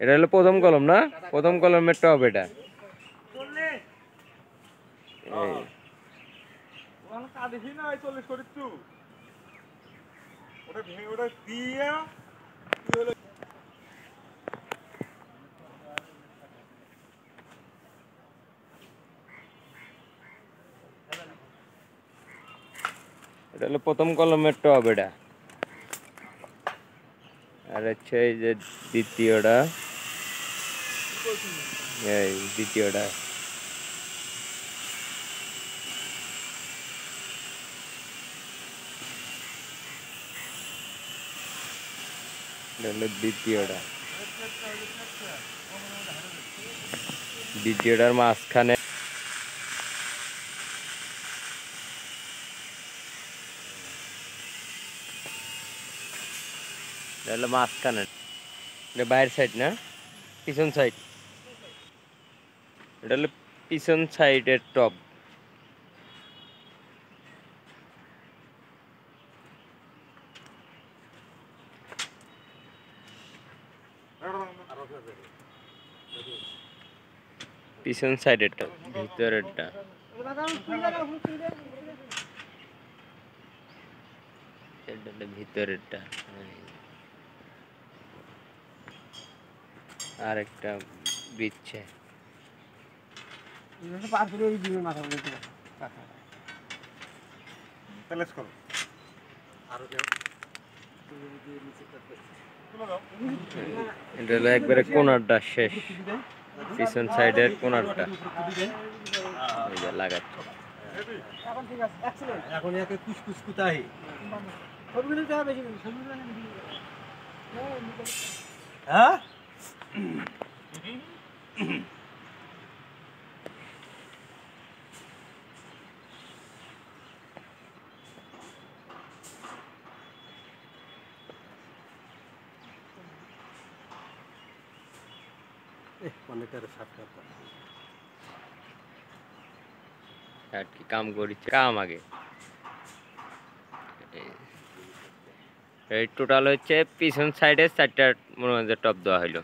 এটা হলো প্রথম কলম না, প্রথম কলমের টপ এটা। এটা হলো প্রথম কলমের টপ এটা। আর হচ্ছে এই যে দ্বিতীয়টা, এই দ্বিতীয়টা। এটা হলো দ্বিতীয়টা, দ্বিতীয়টার মাঝখানে এটা হলো মাঝখানে, এটা বাইরের সাইড না, পিছন সাইড। এটা হলো পিছন সাইডের টপ। পিছন সাইডেরটা, ভিতরেরটা। ভিতরেরটা আর একটা বিচ্ছে। এটা হলো একবারে কোনারটা শেষ, পিছন সাইডের কোনারটা লাগাচ্ছে। এখন একে কুচকুচ কোথায় হ্যাঁ কাম করিচ্ছে কাম আগে। এই টোটাল হচ্ছে পিছন সাইডে 4টা মনে হয় টপ দেওয়া হইলো।